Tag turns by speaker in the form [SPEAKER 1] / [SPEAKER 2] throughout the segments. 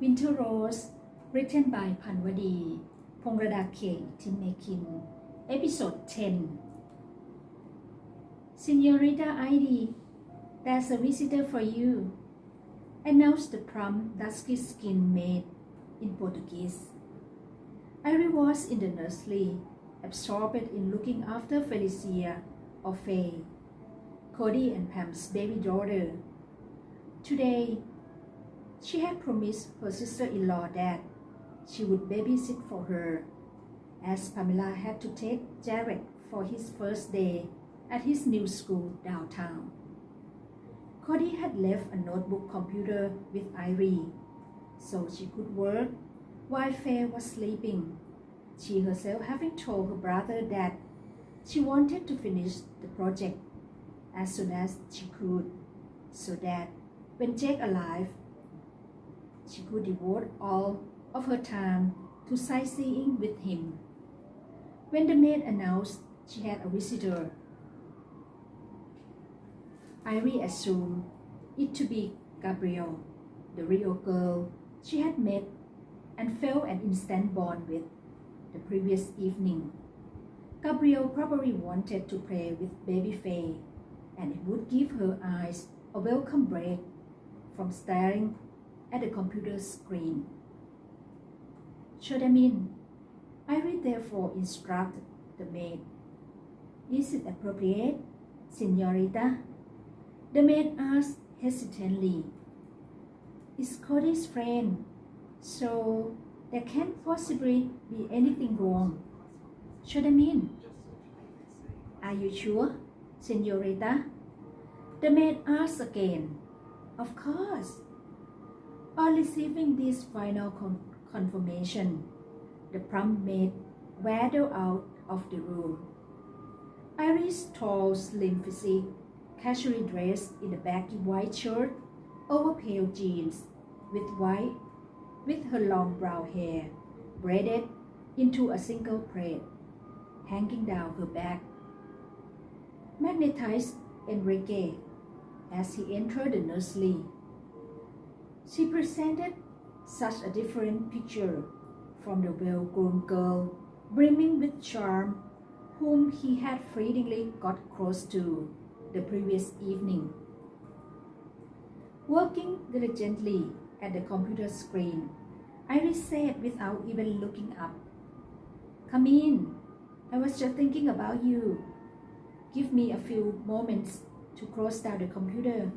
[SPEAKER 1] Winter Rose, written by Panwadee, Ponglada K, Ittimakin, Episode 10. Señorita Ivy, there's a visitor for you, announced the plump, dusky-skinned maid in Portuguese. Ivy was in the nursery, absorbed in looking after Felicia, or Faye, Cody and Pam's baby daughter. Today, she had promised her sister-in-law that she would babysit for her, as Pamela had to take Jared for his first day at his new school downtown. Cody had left a notebook computer with Irie, so she could work while Faye was sleeping, she herself having told her brother that she wanted to finish the project as soon as she could, so that when Jake arrived, she could devote all of her time to sightseeing with him. When the maid announced she had a visitor, Irie assumed it to be Gabrielle, the real girl she had met and felt an instant bond with the previous evening. Gabrielle probably wanted to play with baby Faye, and it would give her eyes a welcome break from staring at the computer screen. "Show them in," Irie therefore instructed the maid. "Is it appropriate, Señorita?" The maid asked hesitantly. "It's Cody's friend, so there can't possibly be anything wrong. Show them in." "Are you sure, Señorita?" The maid asked again. "Of course." On receiving this final confirmation, the plump maid waddled out of the room. Irie's tall, slim physique, casually dressed in a baggy white shirt over pale jeans with her long brown hair braided into a single braid, hanging down her back, magnetized Enrique as he entered the nursery. She presented such a different picture from the well-groomed girl, brimming with charm, whom he had fleetingly got close to the previous evening. Working diligently at the computer screen, Iris said without even looking up, "Come in. I was just thinking about you. Give me a few moments to close down the computer,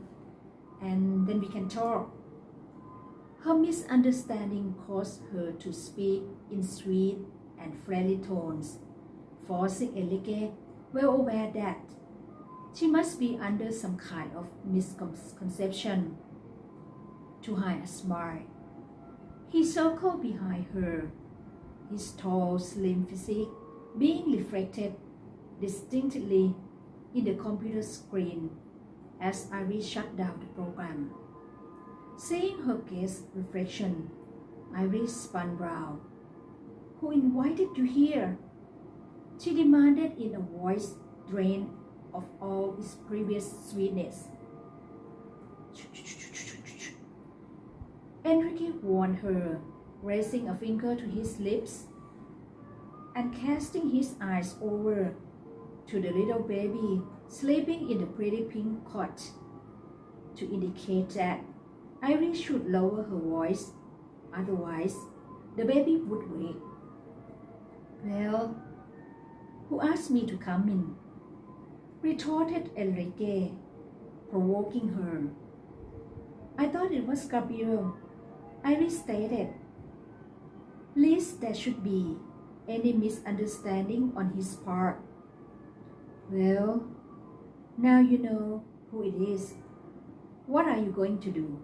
[SPEAKER 1] and then we can talk." Her misunderstanding caused her to speak in sweet and friendly tones, forcing Enrique, well aware that she must be under some kind of misconception, to hide a smile. He circled behind her, his tall, slim physique being reflected distinctly in the computer screen as Iris shut down the program. Seeing her guest's reflection, Iris spun round. "Who invited you here?" she demanded in a voice drained of all its previous sweetness. Enrique warned her, raising a finger to his lips and casting his eyes over to the little baby sleeping in the pretty pink cot, to indicate that Iris should lower her voice, otherwise the baby would wake. "Well, who asked me to come in?" retorted Enrique, provoking her. "I thought it was Gabriel," Iris stated. "Least there should be any misunderstanding on his part." "Well, now you know who it is. What are you going to do?"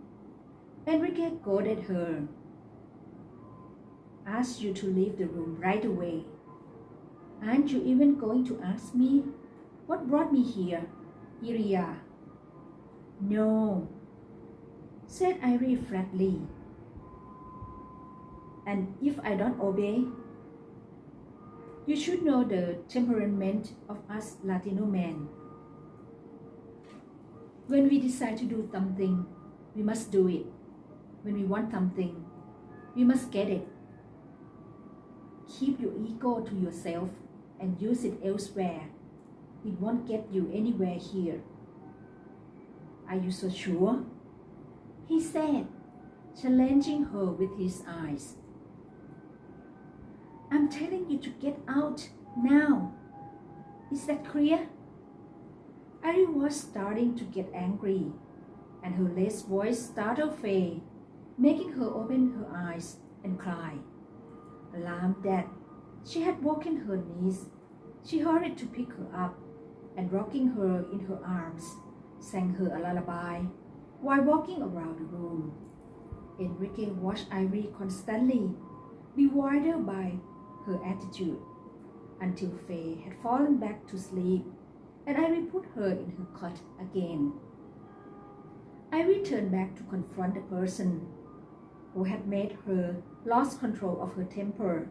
[SPEAKER 1] Enrique goaded her. "Ask you to leave the room right away. Aren't you even going to ask me what brought me here, Iria?" "No," said Iris flatly. "And if I don't obey? You should know the temperament of us Latino men. When we decide to do something, we must do it. When we want something, We must get it. Keep your ego to yourself and use it elsewhere. It won't get you anywhere here. Are you so sure? He said, challenging her with his eyes. I'm telling you to get out now. Is that clear? Ari was starting to get angry, and her less voice startled Faye, making her open her eyes and cry. Alarmed that she had broken her knees, she hurried to pick her up and, rocking her in her arms, sang her a lullaby while walking around the room. Enrique watched Irie constantly, bewildered by her attitude, until Faye had fallen back to sleep and Irie put her in her cot again. Irie turned back to confront the person who had made her lose control of her temper.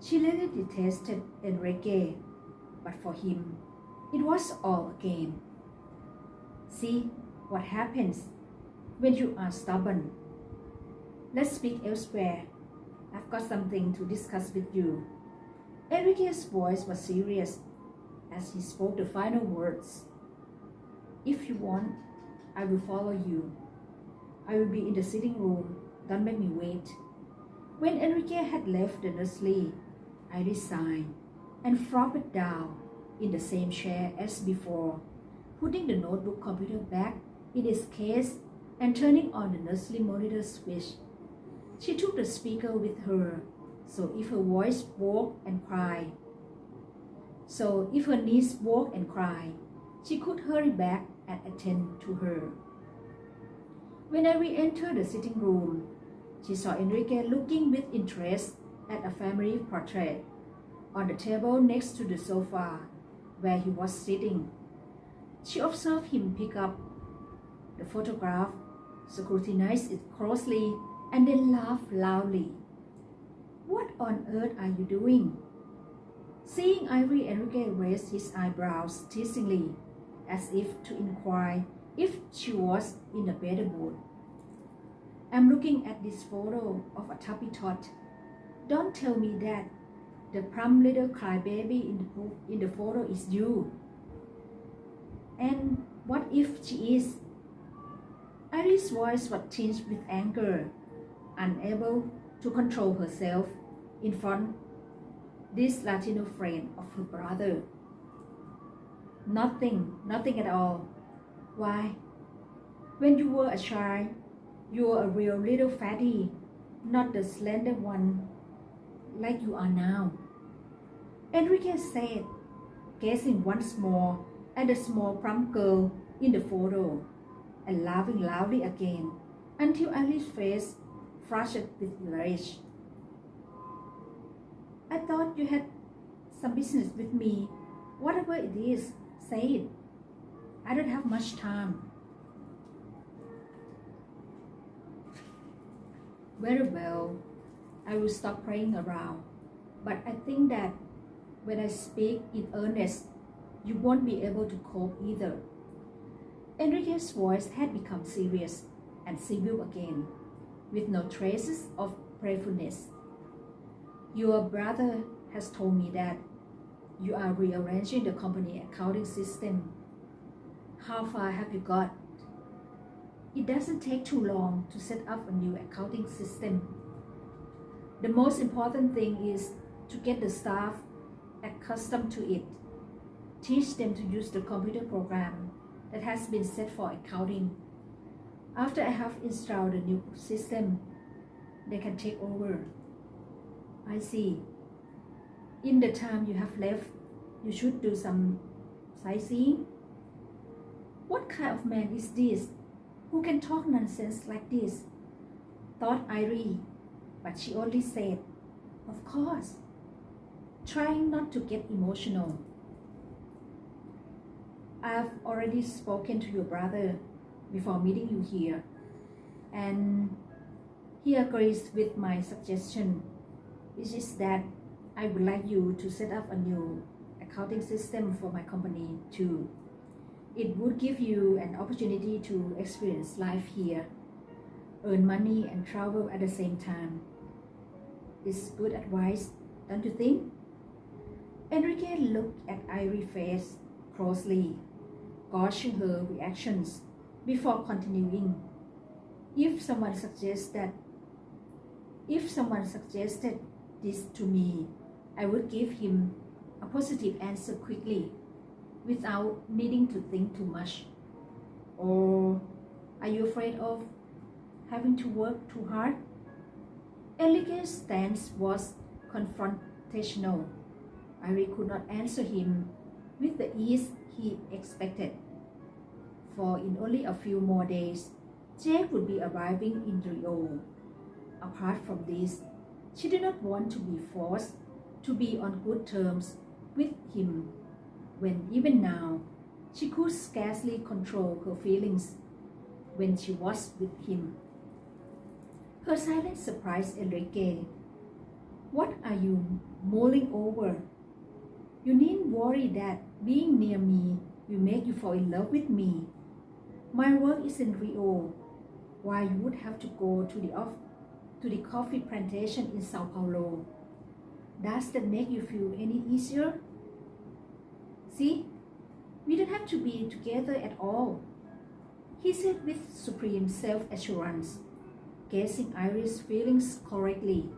[SPEAKER 1] She really detested Enrique, but for him, it was all a game. See what happens when you are stubborn. Let's speak elsewhere. I've got something to discuss with you. Enrique's voice was serious as he spoke the final words. If you want, I will follow you. I will be in the sitting room. Don't make me wait. When Enrique had left the nursery, I resigned and flopped down in the same chair as before, putting the notebook computer back in its case and turning on the nursery monitor switch. She took the speaker with her, so if her voice broke and cried, so if her niece woke and cried, she could hurry back and attend to her. When I re-entered the sitting room, she saw Enrique looking with interest at a family portrait on the table next to the sofa where he was sitting. She observed him pick up the photograph, scrutinize it closely, and then laugh loudly. What on earth are you doing? Seeing Irie, Enrique raised his eyebrows teasingly, as if to inquire if she was in a better mood. I'm looking at this photo of a tuppy tot. Don't tell me that the plump little crybaby in the photo is you. And what if she is? Irie's voice was tinged with anger, unable to control herself in front this Latino friend of her brother. Nothing at all. Why? When you were a child, you were a real little fatty, not the slender one like you are now. Enrique said, gazing once more at the small plump girl in the photo and laughing loudly again until Irie's face flushed with rage. I thought you had some business with me. Whatever it is, say it. I don't have much time. Very well, I will stop playing around. But I think that when I speak in earnest, you won't be able to cope either. Enrique's voice had become serious and civil again, with no traces of playfulness. Your brother has told me that you are rearranging the company accounting system. How far have you got? It doesn't take too long to set up a new accounting system. The most important thing is to get the staff accustomed to it. Teach them to use the computer program that has been set for accounting. After I have installed the new system, they can take over. I see. In the time you have left, you should do some sightseeing. What kind of man is this who can talk nonsense like this? Thought Irie, but she only said, of course, trying not to get emotional. I have already spoken to your brother before meeting you here, and he agrees with my suggestion, which is that I would like you to set up a new accounting system for my company too. It would give you an opportunity to experience life here, earn money and travel at the same time. It's good advice, don't you think? Enrique looked at Irene's face closely, gauging her reactions before continuing. If someone suggested this to me, I would give him a positive answer quickly, without needing to think too much. Or are you afraid of having to work too hard? Enrique's stance was confrontational. Irene could not answer him with the ease he expected, for in only a few more days, Jake would be arriving in Rio. Apart from this, she did not want to be forced to be on good terms with him, when even now she could scarcely control her feelings when she was with him. Her silence surprised Enrique. What are you mulling over? You needn't worry that being near me will make you fall in love with me. My work is in Rio, while you would have to go to the coffee plantation in Sao Paulo. Does that make you feel any easier? See, we don't have to be together at all, he said with supreme self-assurance, guessing Iris' feelings correctly.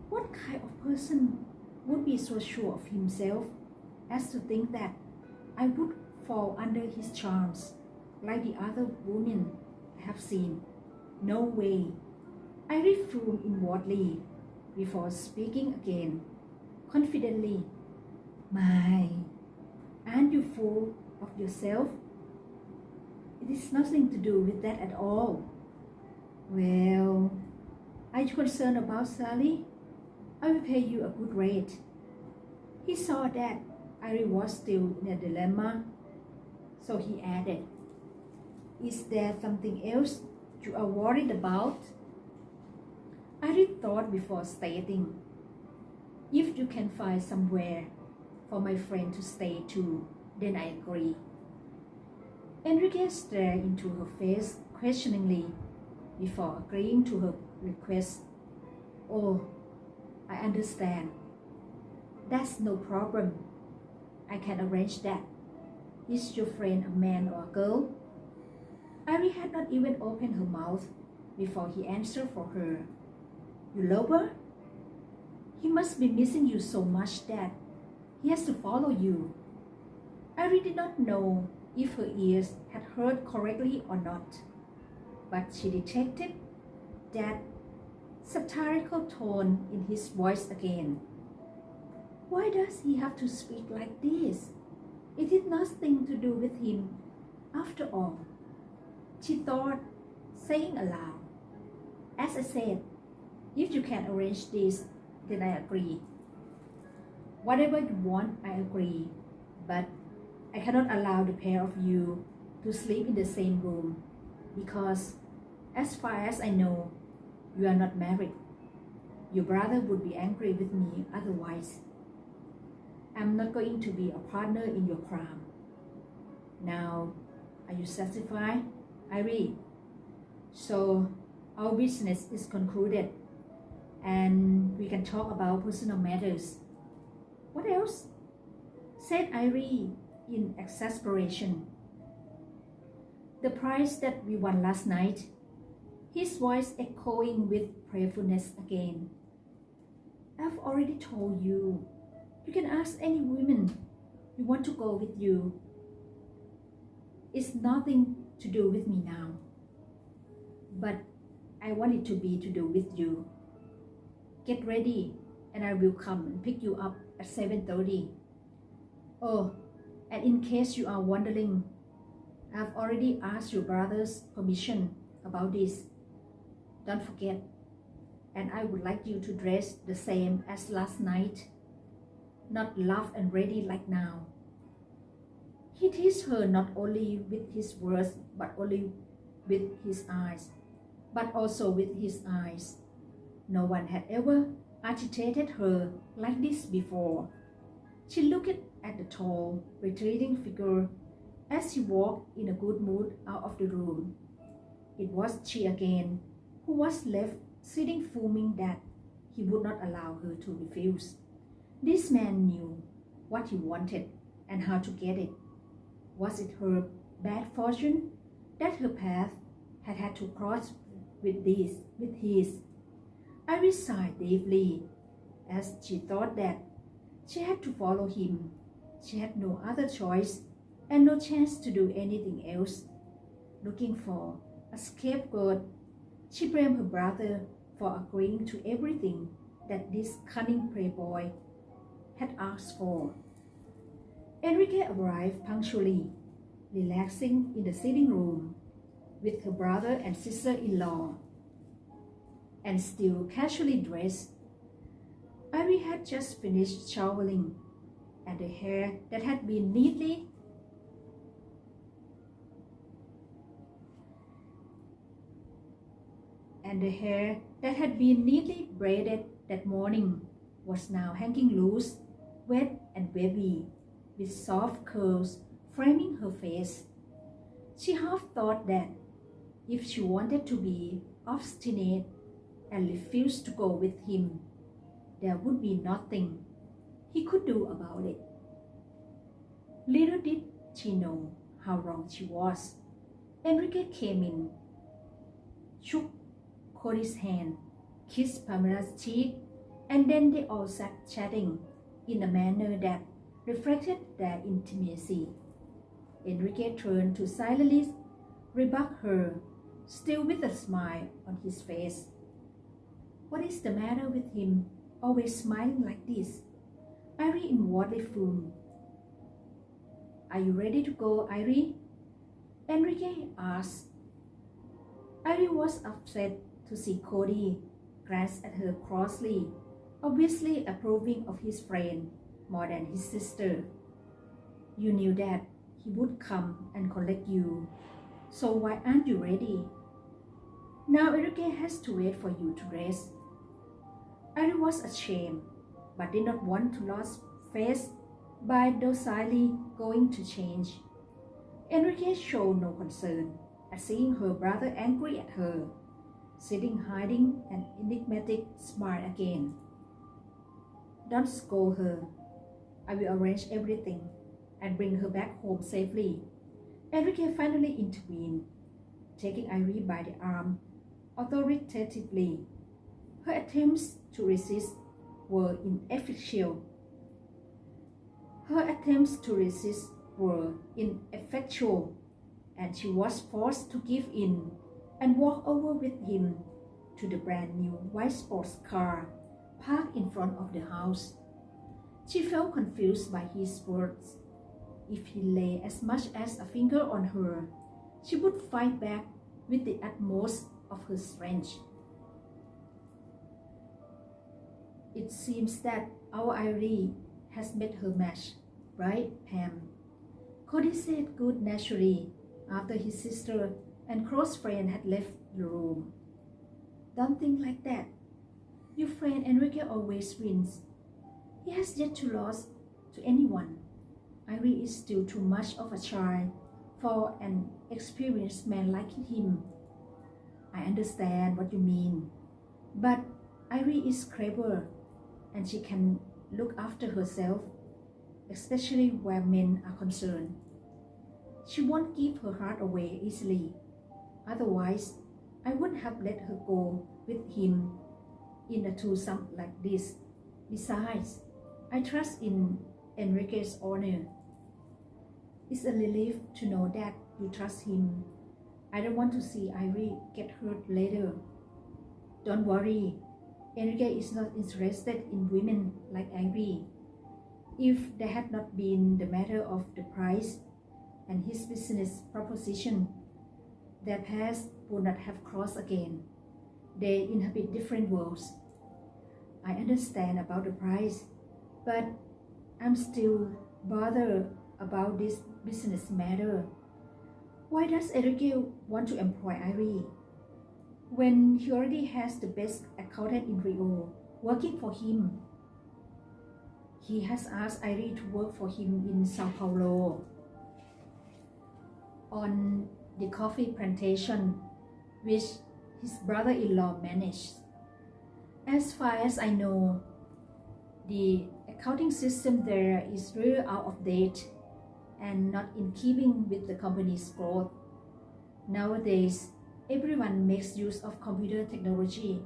[SPEAKER 1] What kind of person would be so sure of himself as to think that I would fall under his charms like the other women I have seen? No way. I refrained inwardly before speaking again, confidently. My, aren't you full of yourself? It is nothing to do with that at all. Well, are you concerned about Sally? I will pay you a good rate. He saw that Iris was still in a dilemma, so he added, Is there something else you are worried about? Iris thought before stating, If you can find somewhere for my friend to stay too, then I agree. Enrique stared into her face questioningly before agreeing to her request. Oh, I understand. That's no problem. I can arrange that. Is your friend a man or a girl? Iris had not even opened her mouth before he answered for her. You love her? He must be missing you so much that he has to follow you. Iris did not know if her ears had heard correctly or not, but she detected that satirical tone in his voice again. Why does he have to speak like this? It had nothing to do with him, after all, she thought, saying aloud. As I said, if you can arrange this, then I agree. Whatever you want, I agree, but I cannot allow the pair of you to sleep in the same room, because, as far as I know, you are not married. Your brother would be angry with me otherwise. I'm not going to be a partner in your crime. Now, are you satisfied, Iris? So, our business is concluded, and we can talk about personal matters. What else? Said Iris in exasperation. The prize that we won last night, his voice echoing with prayerfulness again. I've already told you. You can ask any women you want to go with you. It's nothing to do with me now, but I want it to be to do with you. Get ready, and I will come and pick you up at 7:30. Oh, and in case you are wondering, I've already asked your brother's permission about this. Don't forget, and I would like you to dress the same as last night, not laugh and ready like now. He teased her not only with his words, but only with his eyes, but also with his eyes. No one had ever agitated her like this before. She looked at the tall, retreating figure as he walked in a good mood out of the room. It was she again who was left sitting fuming that he would not allow her to refuse. This man knew what he wanted and how to get it. Was it her bad fortune that her path had had to cross with his? Iris sighed deeply as she thought that she had to follow him. She had no other choice and no chance to do anything else. Looking for a scapegoat, she blamed her brother for agreeing to everything that this cunning playboy had asked for. Enrique arrived punctually, relaxing in the sitting room with her brother and sister-in-law, and still casually dressed. Iris had just finished showering, and the hair that had been neatly braided that morning was now hanging loose, wet and wavy, with soft curls framing her face. She half thought that if she wanted to be obstinate and refused to go with him, there would be nothing he could do about it. Little did she know how wrong she was. Enrique came in, shook Cody's hand, kissed Pamela's cheek, and then they all sat chatting in a manner that reflected their intimacy. Enrique turned to silently rebuke her, still with a smile on his face. What is the matter with him, always smiling like this? Iris inwardly frowned. Are you ready to go, Iris? Enrique asked. Iris was upset to see Cody glance at her crossly, obviously approving of his friend more than his sister. You knew that he would come and collect you, so why aren't you ready? Now Enrique has to wait for you to dress. Iris was ashamed, but did not want to lose face by docilely going to change. Enrique showed no concern at seeing her brother angry at her, sitting hiding an enigmatic smile again. Don't scold her. I will arrange everything and bring her back home safely. Enrique finally intervened, taking Iris by the arm authoritatively. Her attempts to resist were ineffectual. And she was forced to give in and walk over with him to the brand new white sports car parked in front of the house. She felt confused by his words. If he lay as much as a finger on her, she would fight back with the utmost of her strength. It seems that our Iris has met her match, right, Pam? Cody said good naturally after his sister and close friend had left the room. Don't think like that. Your friend Enrique always wins. He has yet to lose to anyone. Iris is still too much of a child for an experienced man like him. I understand what you mean, but Iris is clever and she can look after herself, especially where men are concerned. She won't give her heart away easily. Otherwise, I wouldn't have let her go with him in a twosome like this. Besides, I trust in Enrique's honor. It's a relief to know that you trust him. I don't want to see Iris get hurt later. Don't worry, Enrique is not interested in women like Iris. If there had not been the matter of the price and his business proposition, their paths would not have crossed again. They inhabit different worlds. I understand about the price, but I'm still bothered about this business matter. Why does Enrique want to employ Iris when he already has the best accountant in Rio working for him? He has asked Iris to work for him in Sao Paulo on the coffee plantation which his brother-in-law managed. As far as I know, the accounting system there is really out of date and not in keeping with the company's growth. Nowadays, everyone makes use of computer technology.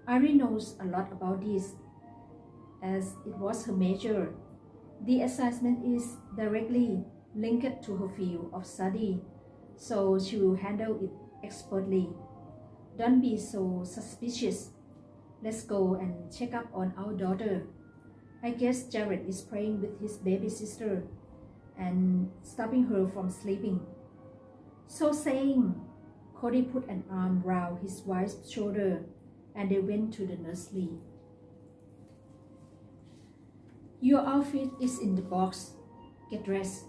[SPEAKER 1] Ari knows a lot about this, as it was her major. The assignment is directly linked to her field of study, so she will handle it expertly. Don't be so suspicious. Let's go and check up on our daughter. I guess Jared is playing with his baby sister and stopping her from sleeping. So saying, Cody put an arm round his wife's shoulder and they went to the nursery. Your outfit is in the box. Get dressed.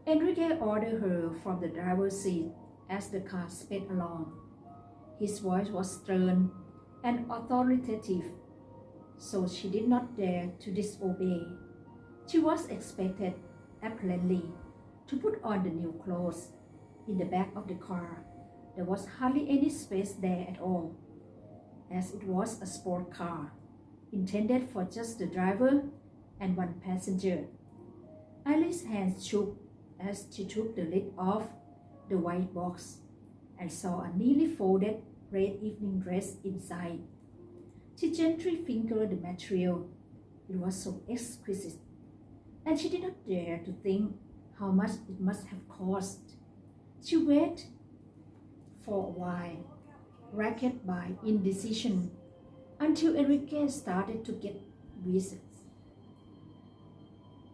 [SPEAKER 1] Enrique ordered her from the driver's seat as the car sped along. His voice was stern and authoritative, so she did not dare to disobey. She was expected, apparently, to put on the new clothes. In the back of the car, there was hardly any space there at all, as it was a sport car, intended for just the driver and one passenger. Alice's hands shook as she took the lid off the white box and saw a neatly folded red evening dress inside. She gently fingered the material. It was so exquisite, and she did not dare to think how much it must have cost. She waited for a while, racked by indecision, until Enrique started to get wheezes.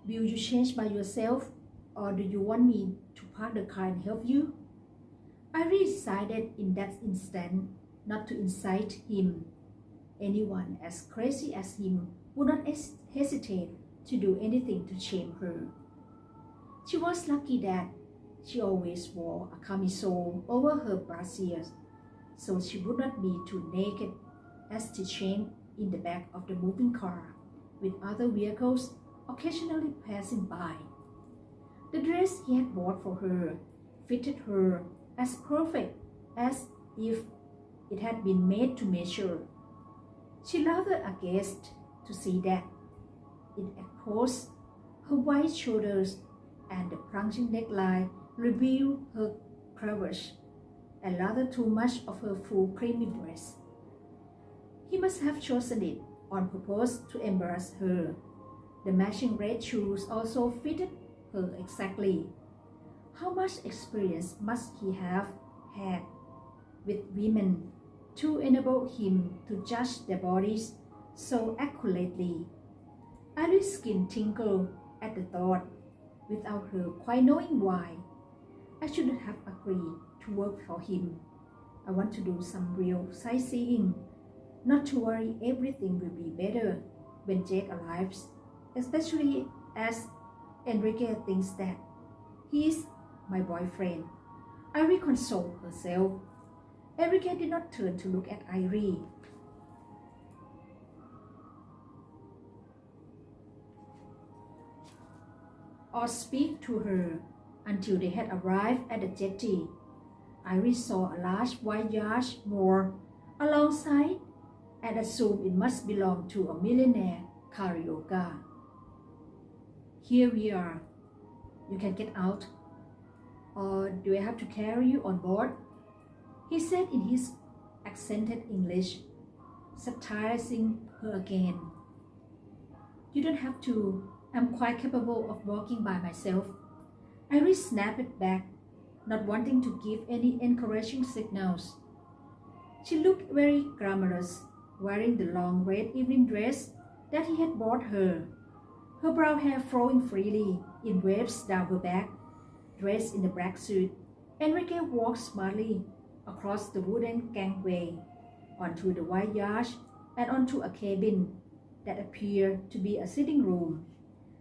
[SPEAKER 1] Will you change by yourself, or do you want me to park the car and help you? I decided in that instant not to incite him. Anyone as crazy as him would not hesitate to do anything to shame her. She was lucky that she always wore a camisole over her brassiere, so she would not be too naked as she changed in the back of the moving car, with other vehicles occasionally passing by. The dress he had bought for her fitted her as perfect as if it had been made to measure. She laughed aghast to see that it exposed her white shoulders, and the plunging neckline revealed her cleavage and rather too much of her full creamy breast. He must have chosen it on purpose to embarrass her. The matching red shoes also fitted her exactly. How much experience must he have had with women to enable him to judge their bodies so accurately? Alice's skin tingled at the thought, without her quite knowing why. I shouldn't have agreed to work for him. I want to do some real sightseeing. Not to worry, everything will be better when Jake arrives, especially as Enrique thinks that he is my boyfriend. Irie consoled herself. Enrique did not turn to look at Irie. Or speak to her until they had arrived at the jetty. Irie saw a large white yacht moored alongside and assumed it must belong to a millionaire karaoke. Here we are. You can get out. Or do I have to carry you on board? He said in his accented English, satirizing her again. You don't have to. I'm quite capable of walking by myself. Irie snapped back, not wanting to give any encouraging signals. She looked very glamorous, wearing the long red evening dress that he had bought her. Her brown hair flowing freely in waves down her back. Dressed in the black suit, Enrique walked smartly across the wooden gangway, onto the white yacht, and onto a cabin that appeared to be a sitting room.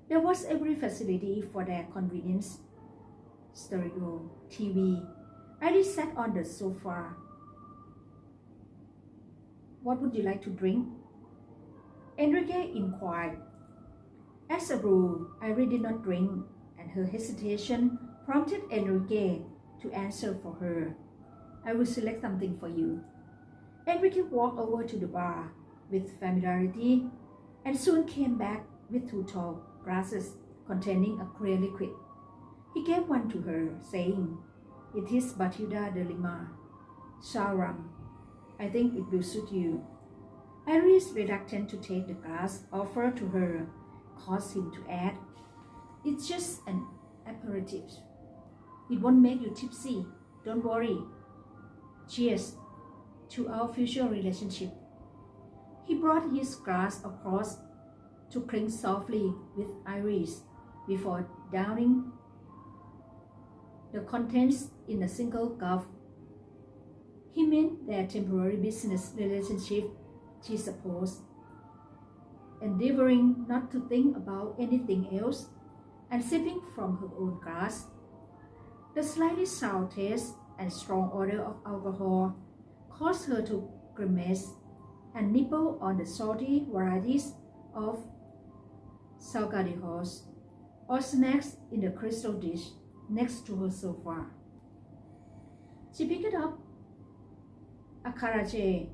[SPEAKER 1] There was every facility for their convenience. Stereo, TV. Alice sat on the sofa. What would you like to drink? Enrique inquired. As a rule, Irie did not drink, and her hesitation prompted Enrique to answer for her. I will select something for you. Enrique walked over to the bar with familiarity and soon came back with 2 tall glasses containing a clear liquid. He gave one to her, saying, "It is Batida de Lima, Sharam. I think it will suit you." Iris, reluctant to take the glass offered to her, caused him to add, "It's just an aperitif. It won't make you tipsy. Don't worry. Cheers to our future relationship." He brought his glass across to clink softly with Iris before downing the contents in a single gulp. He meant their temporary business relationship, she supposed, endeavoring not to think about anything else and sipping from her own glass. The slightly sour taste and strong odor of alcohol caused her to grimace and nibble on the salty varieties of salgadijos or snacks in the crystal dish next to her sofa. She picked up acarache,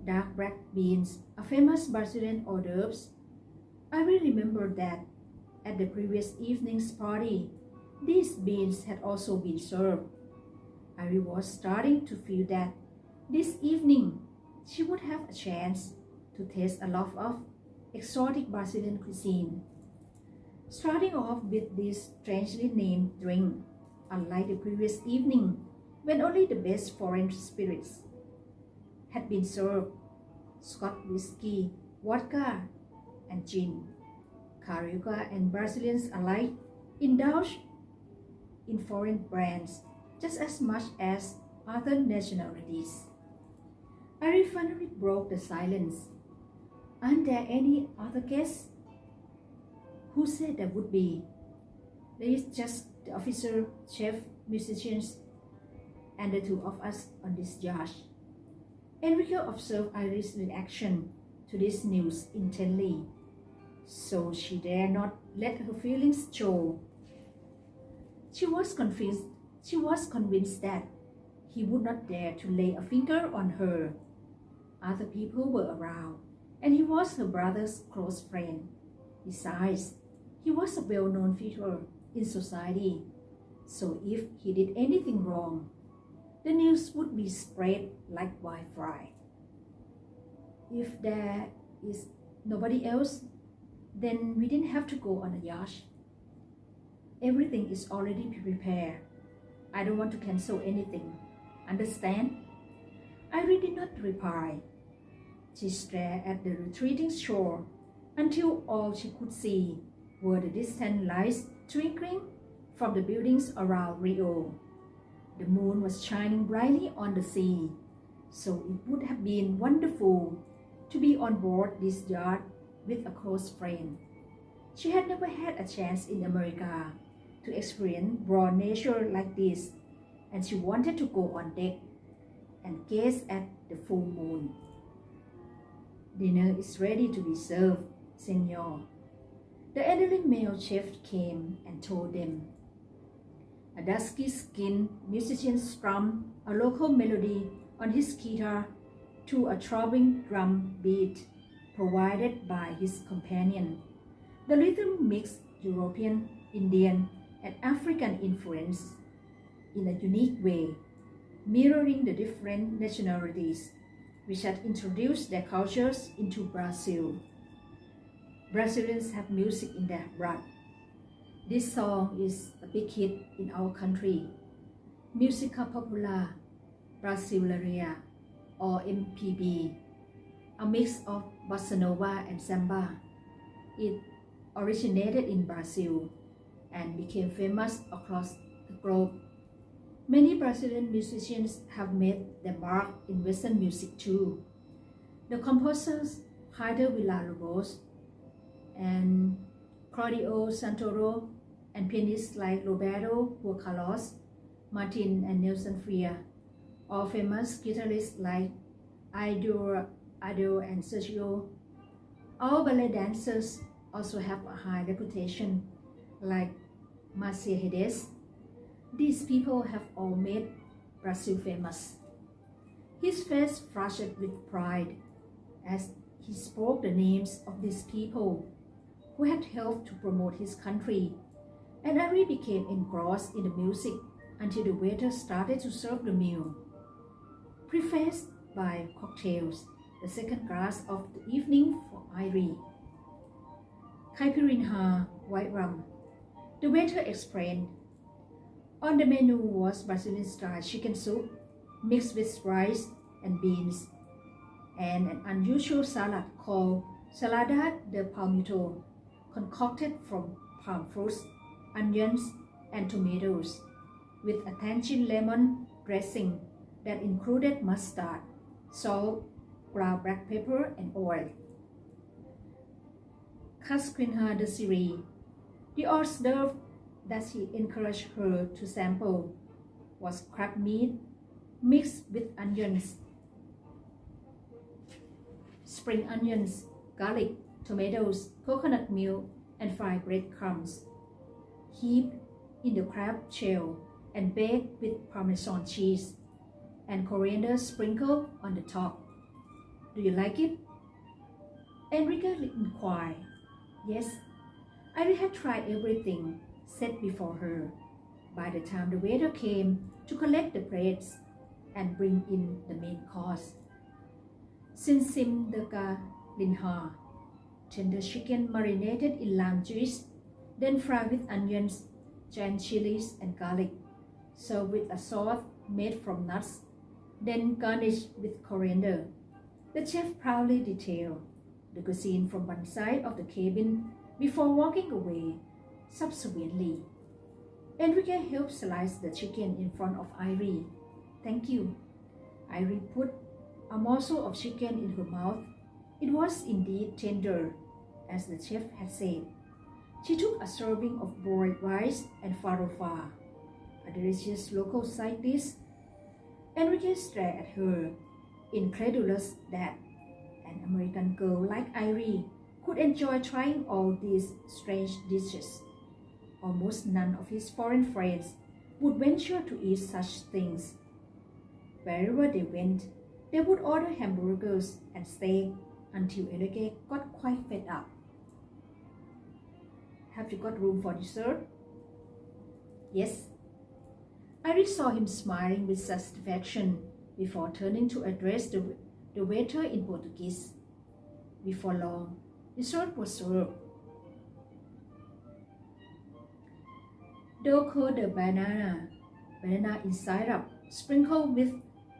[SPEAKER 1] dark black beans, a famous Brazilian hors d'oeuvres. I will remember that at the previous evening's party, these beans had also been served. I was starting to feel that this evening she would have a chance to taste a lot of exotic Brazilian cuisine. Starting off with this strangely named drink, unlike the previous evening when only the best foreign spirits had been served: Scotch whiskey, vodka, and gin. Carioca and Brazilians alike indulge in foreign brands just as much as other nationalities. Ari finally broke the silence. "Aren't there any other guests?" "Who said there would be? There is just the officer, chef, musicians, and the 2 of us on this yacht." Enrique observed Iris' reaction to this news intently, so she dare not let her feelings show. She was convinced that he would not dare to lay a finger on her. Other people were around, and he was her brother's close friend. Besides, he was a well-known figure in society, so if he did anything wrong, the news would be spread like wildfire. If there is nobody else, then we didn't have to go on a yacht. Everything is already prepared. I don't want to cancel anything. Understand? Iris did not reply. She stared at the retreating shore until all she could see were the distant lights twinkling from the buildings around Rio. The moon was shining brightly on the sea, so it would have been wonderful to be on board this yacht with a close friend. She had never had a chance in America to experience raw nature like this, and she wanted to go on deck and gaze at the full moon. "Dinner is ready to be served, Senor." The elderly male chef came and told them. A dusky-skinned musician strummed a local melody on his guitar to a throbbing drum beat provided by his companion. The rhythm mixed European, Indian, and African influence in a unique way, mirroring the different nationalities which had introduced their cultures into Brazil. Brazilians have music in their blood. This song is a big hit in our country. Música Popular Brasileira, or MPB, a mix of bossa nova and samba. It originated in Brazil and became famous across the globe. Many Brazilian musicians have made their mark in Western music too. The composers Heider Villa-Lobos and Claudio Santoro, and pianists like Roberto Carlos, Martin, and Nelson Freire, or famous guitarists like Ado and Sergio. All ballet dancers also have a high reputation, like Mercedes. These people have all made Brazil famous. His face flushed with pride as He spoke the names of these people who had helped to promote his country, and Ari became engrossed in the music until the waiter started to serve the meal. Prefaced by cocktails, the second glass of the evening for Irie. Caipirinha, white rum. The waiter explained. On the menu was Brazilian-style chicken soup mixed with rice and beans, and an unusual salad called Salada de Palmito, concocted from palm fruits, onions, and tomatoes, with a tangy lemon dressing that included mustard, salt, ground black pepper, and oil. Casquinha de Siri. The hors d'oeuvre that he encouraged her to sample was crab meat mixed with onions, spring onions, garlic, tomatoes, coconut milk, and fried breadcrumbs, heaped in the crab shell and baked with Parmesan cheese and coriander sprinkled on the top. Do you like it? Enrique inquired. Yes, I had tried everything set before her. By the time the waiter came to collect the plates and bring in the main course, Sinsim de Ka Linha, tender chicken marinated in lime juice, then fried with onions, giant chilies, and garlic, served with a sauce made from nuts, then garnished with coriander. The chef proudly detailed the cuisine from one side of the cabin before walking away. Subsequently, Enrique helped slice the chicken in front of Irie. Thank you. Irie put a morsel of chicken in her mouth. It was indeed tender, as the chef had said. She took a serving of boiled rice and farofa, a delicious local side dish. Enrique stared at her, incredulous that an American girl like Irie could enjoy trying all these strange dishes. Almost none of his foreign friends would venture to eat such things. Wherever they went, they would order hamburgers and steak until Enrique got quite fed up. Have you got room for dessert? Yes. Irie saw him smiling with satisfaction before turning to address the waiter in Portuguese. Before long, dessert was served. Doco de banana in syrup sprinkled with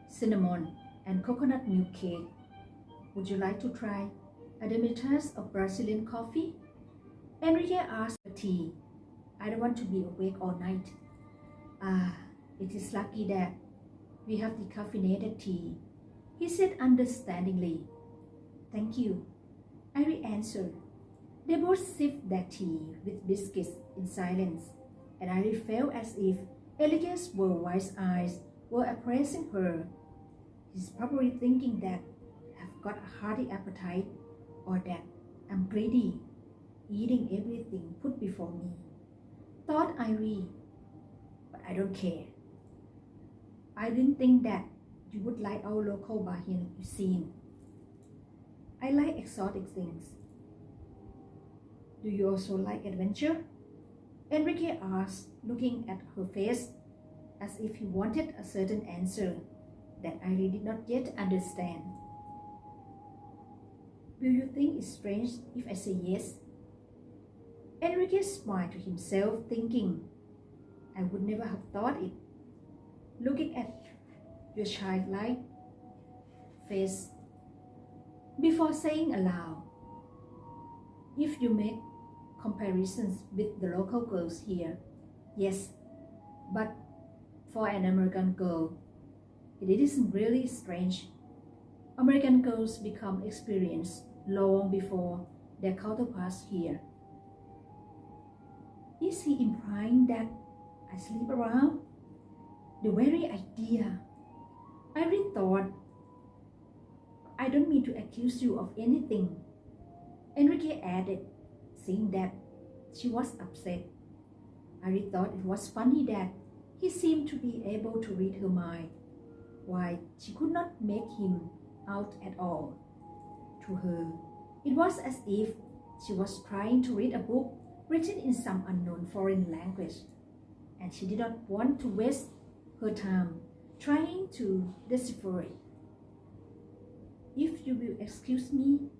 [SPEAKER 1] cinnamon and coconut milk cake. Would you like to try a demitasse of Brazilian coffee? Enrique asked for tea. I don't want to be awake all night. It is lucky that we have decaffeinated tea, he said understandingly. Thank you, Irie answered. They both sipped their tea with biscuits in silence, and Irie felt as if Enrique's wise eyes were appraising her. He's probably thinking that I've got a hearty appetite, or that I'm greedy, eating everything put before me, thought Irie. But I don't care. I didn't think that you would like our local Bahian cuisine. I like exotic things. Do you also like adventure? Enrique asked, looking at her face as if he wanted a certain answer that Irie did not yet understand. Will you think it's strange if I say yes? Enrique smiled to himself, thinking, I would never have thought it. Looking at your childlike face before saying aloud, if you make comparisons with the local girls here, yes, but for an American girl, it isn't really strange. American girls become experienced long before their counterparts here. Is he implying that I sleep around? The very idea. Irie thought. I don't mean to accuse you of anything, Enrique added, seeing that she was upset. Irie thought it was funny that he seemed to be able to read her mind, while she could not make him out at all. to her. It was as if she was trying to read a book written in some unknown foreign language, and she did not want to waste her time trying to decipher it. "If you will excuse me,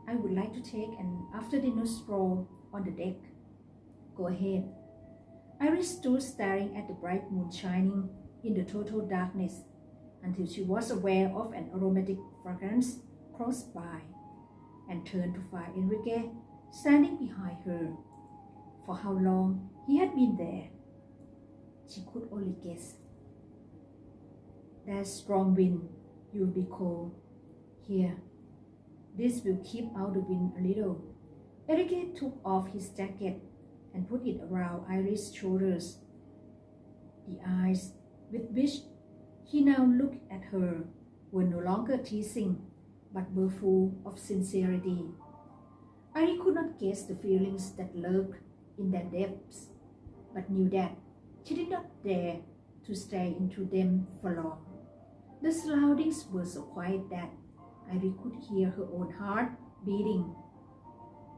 [SPEAKER 1] I would like to take an after-dinner stroll on the deck." "Go ahead." Iris stood staring at the bright moon shining in the total darkness until she was aware of an aromatic fragrance close by, and turned to find Enrique standing behind her. For how long he had been there, she could only guess. "There's strong wind. You'll be cold. Here, this will keep out the wind a little." Enrique took off his jacket and put it around Iris' shoulders. The eyes with which he now looked at her were no longer teasing, but were full of sincerity. Iris could not guess the feelings that lurked in their depths, but knew that she did not dare to stare into them for long. The surroundings were so quiet that Iris could hear her own heart beating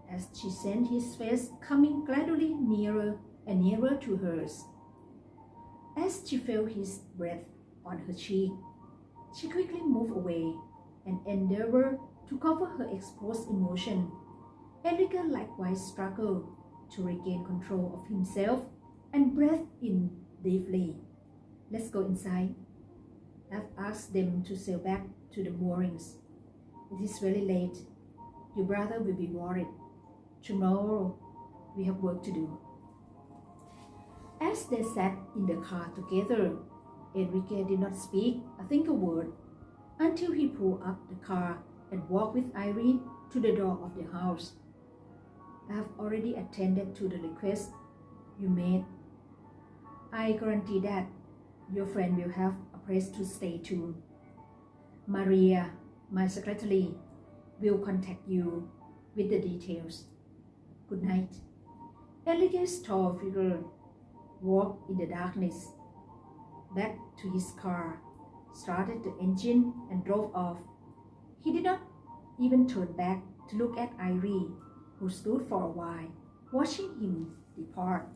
[SPEAKER 1] as she sensed his face coming gradually nearer and nearer to hers. As she felt his breath on her cheek, she quickly moved away and endeavored to cover her exposed emotion. Enrique likewise struggled to regain control of himself and breathed in deeply. "Let's go inside. I've asked them to sail back to the moorings. It is very late. Your brother will be worried. Tomorrow we have work to do." As they sat in the car together, Enrique did not speak a single word until he pulled up the car and walked with Iris to the door of the house. "I have already attended to the request you made. I guarantee that your friend will have a place to stay too. Maria, my secretary, will contact you with the details. Good night." Enrique's tall figure walked in the darkness back to his car, started the engine and drove off. He did not even turn back to look at Iris, who stood for a while, watching him depart.